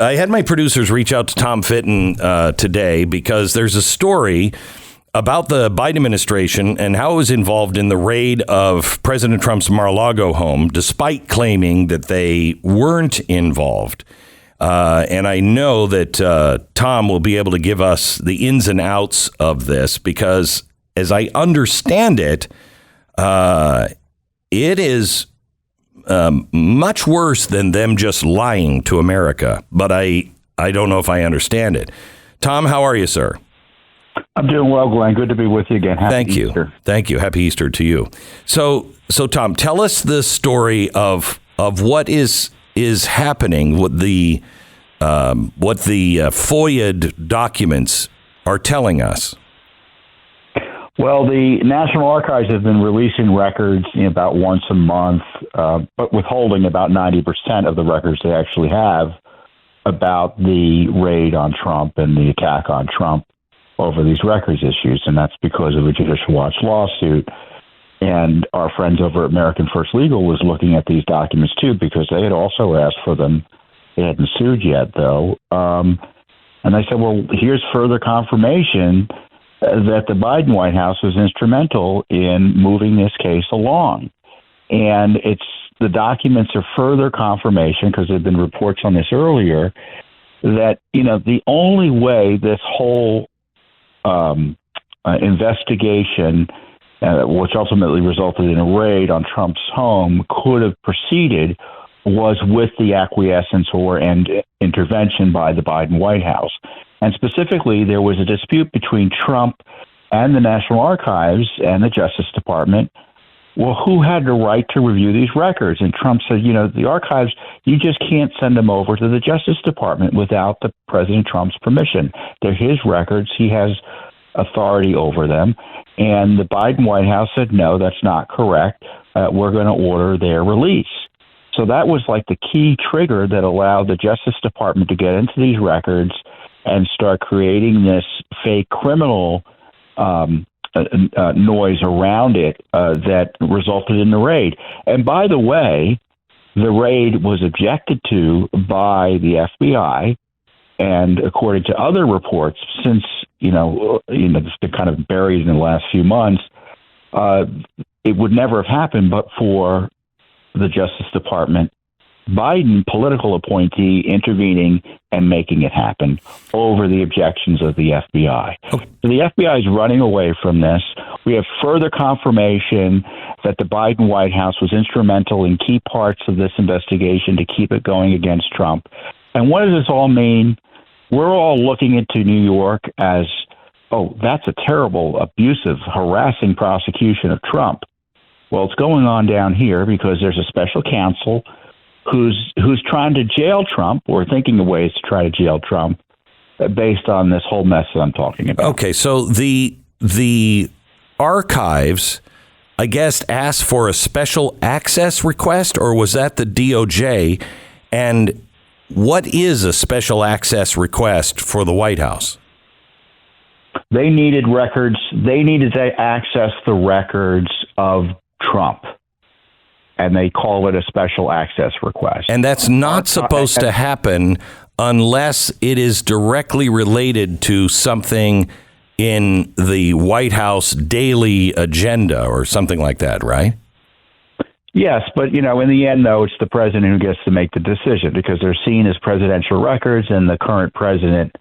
I had my producers reach out to Tom Fitton today because there's a story about the Biden administration and how it was involved in the raid of President Trump's Mar-a-Lago home, despite claiming that they weren't involved. And I know that Tom will be able to give us the ins and outs of this because, as I understand it, it is much worse than them just lying to America. But I don't know if I understand it. Tom, how are you, sir? I'm doing well, Glenn. Good to be with you again. Happy Easter. Thank you. Happy Easter to you. So Tom, tell us the story of what is happening, what the FOIA documents are telling us. Well, the National Archives have been releasing records about once a month, but withholding about 90% of the records they actually have about the raid on Trump and the attack on Trump over these records issues. And that's because of a Judicial Watch lawsuit. And our friends over at American First Legal was looking at these documents, too, because they had also asked for them. They hadn't sued yet, though. And I said, well, here's further confirmation that the Biden White House was instrumental in moving this case along. And the documents are further confirmation, because there have been reports on this earlier, that, the only way this whole investigation, which ultimately resulted in a raid on Trump's home, could have proceeded was with the acquiescence or intervention by the Biden White House. And specifically, there was a dispute between Trump and the National Archives and the Justice Department. Well, who had the right to review these records? And Trump said, the archives, you just can't send them over to the Justice Department without the President Trump's permission. They're his records. He has authority over them. And the Biden White House said, no, that's not correct. We're going to order their release. So that was like the key trigger that allowed the Justice Department to get into these records and start creating this fake criminal noise around it that resulted in the raid. And by the way, the raid was objected to by the FBI, and according to other reports, since it's been kind of buried in the last few months, it would never have happened but for the Justice Department Biden political appointee intervening and making it happen over the objections of the FBI. Okay. So the FBI is running away from this. We have further confirmation that the Biden White House was instrumental in key parts of this investigation to keep it going against Trump. And what does this all mean? We're all looking into New York as, oh, that's a terrible, abusive, harassing prosecution of Trump. Well, it's going on down here because there's a special counsel who's trying to jail Trump, or thinking of ways to try to jail Trump, based on this whole mess that I'm talking about. Okay, so the archives, I guess, asked for a special access request, or was that the DOJ? And what is a special access request for the White House? They needed records. They needed to access the records of Trump, and they call it a special access request. And that's not supposed to happen unless it is directly related to something in the White House daily agenda or something like that, right? Yes, but, in the end, though, it's the president who gets to make the decision, because they're seen as presidential records, and the current president,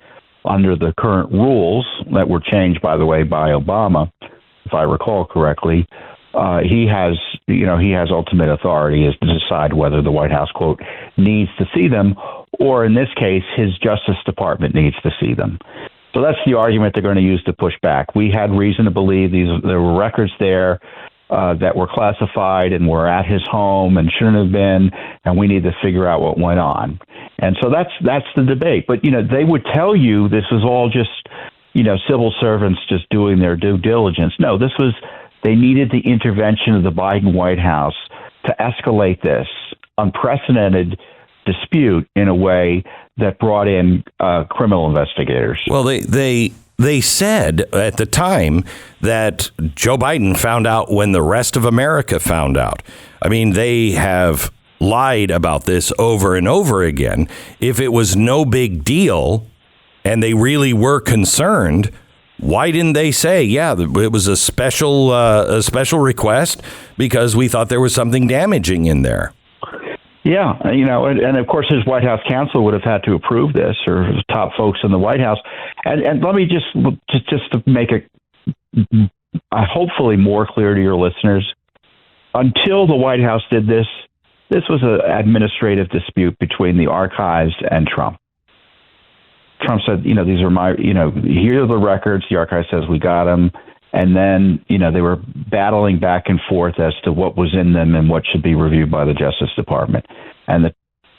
under the current rules that were changed, by the way, by Obama, if I recall correctly, he has ultimate authority as to decide whether the White House, quote, needs to see them, or in this case, his Justice Department needs to see them. So that's the argument they're going to use to push back. We had reason to believe there were records there that were classified and were at his home and shouldn't have been, and we need to figure out what went on. And so that's the debate. But, they would tell you this was all just, civil servants just doing their due diligence. No, they needed the intervention of the Biden White House to escalate this unprecedented dispute in a way that brought in criminal investigators. Well, they said at the time that Joe Biden found out when the rest of America found out. I mean, they have lied about this over and over again. If it was no big deal and they really were concerned, why didn't they say, yeah, it was a special request because we thought there was something damaging in there? Yeah, and of course his White House counsel would have had to approve this, or his top folks in the White House. And let me just to make it hopefully more clear to your listeners, until the White House did this was an administrative dispute between the archives and Trump. Trump said, these are my, here are the records. The archive says we got them. And then, they were battling back and forth as to what was in them and what should be reviewed by the Justice Department. And the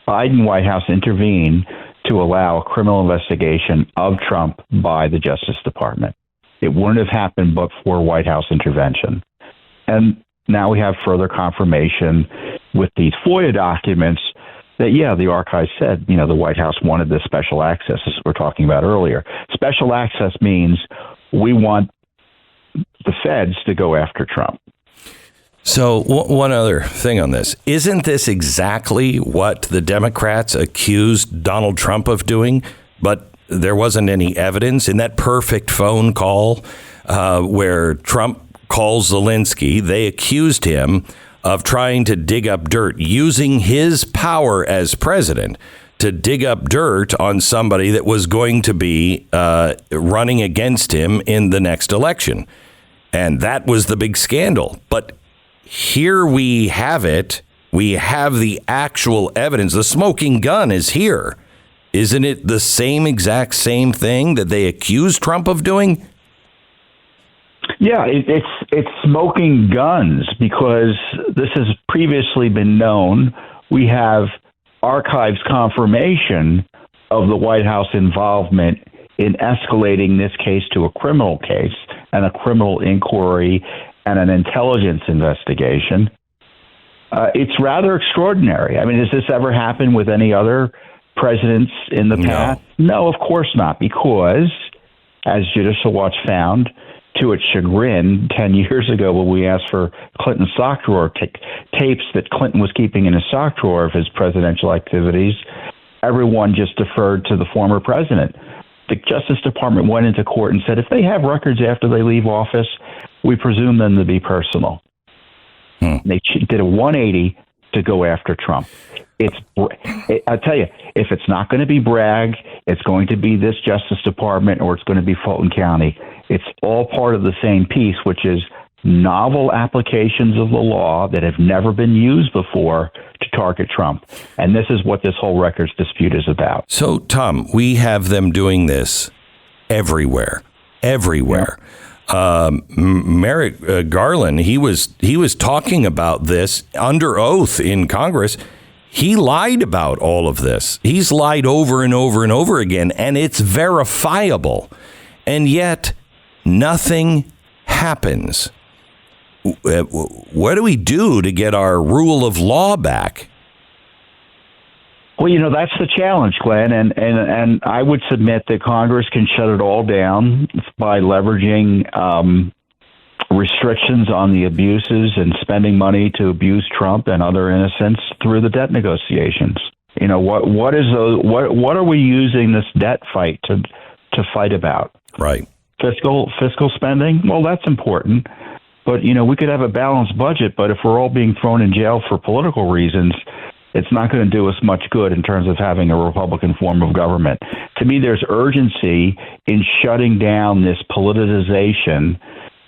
Biden White House intervened to allow a criminal investigation of Trump by the Justice Department. It wouldn't have happened but for White House intervention. And now we have further confirmation with these FOIA documents that, the archive said, the White House wanted this special access, as we were talking about earlier. Special access means we want the feds to go after Trump. So one other thing on this. Isn't this exactly what the Democrats accused Donald Trump of doing? But there wasn't any evidence in that perfect phone call where Trump calls Zelensky. They accused him of trying to dig up dirt, using his power as president to dig up dirt on somebody that was going to be running against him in the next election. And that was the big scandal. But here we have it. We have the actual evidence. The smoking gun is here. Isn't it the exact same thing that they accused Trump of doing? Yeah, it's smoking guns, because this has previously been known. We have archives confirmation of the White House involvement in escalating this case to a criminal case and a criminal inquiry and an intelligence investigation. It's rather extraordinary. I mean, has this ever happened with any other presidents in the past? No, of course not, because, as Judicial Watch found, to its chagrin, 10 years ago when we asked for Clinton's sock drawer tapes that Clinton was keeping in his sock drawer of his presidential activities, everyone just deferred to the former president. The Justice Department went into court and said, if they have records after they leave office, we presume them to be personal. They did a 180 to go after Trump. I tell you, if it's not going to be Bragg, it's going to be this Justice Department, or it's going to be Fulton County. It's all part of the same piece, which is novel applications of the law that have never been used before to target Trump. And this is what this whole records dispute is about. So, Tom, we have them doing this everywhere. Merrick Garland, he was talking about this under oath in Congress. He lied about all of this. He's lied over and over and over again, and it's verifiable. And yet, nothing happens. What do we do to get our rule of law back? Well, that's the challenge, Glenn, and I would submit that Congress can shut it all down by leveraging restrictions on the abuses and spending money to abuse Trump and other innocents through the debt negotiations. What are we using this debt fight to fight about? Right. Fiscal spending? Well, that's important. But, we could have a balanced budget, but if we're all being thrown in jail for political reasons, it's not going to do us much good in terms of having a Republican form of government. To me, there's urgency in shutting down this politicization,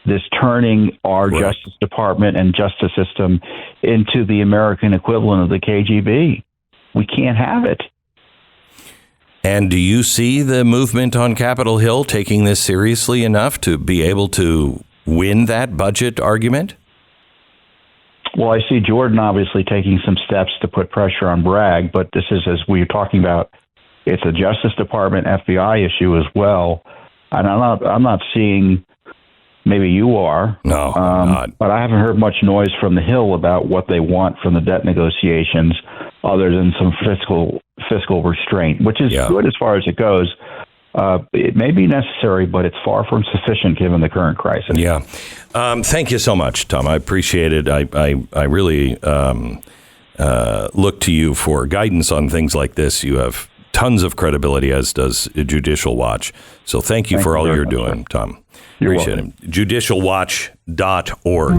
this turning our Justice Department and justice system into the American equivalent of the KGB. We can't have it. And do you see the movement on Capitol Hill taking this seriously enough to be able to win that budget argument? Well, I see Jordan obviously taking some steps to put pressure on Bragg, but this is, as we were talking about, it's a Justice Department FBI issue as well. And I'm not seeing, maybe you are. No, not. But I haven't heard much noise from the Hill about what they want from the debt negotiations, other than some fiscal restraint, which is good as far as it goes. It may be necessary, but it's far from sufficient given the current crisis. Yeah. Thank you so much, Tom. I appreciate it. I really look to you for guidance on things like this. You have tons of credibility, as does Judicial Watch. So thank you for all you're doing, Tom. Appreciate it. JudicialWatch.org.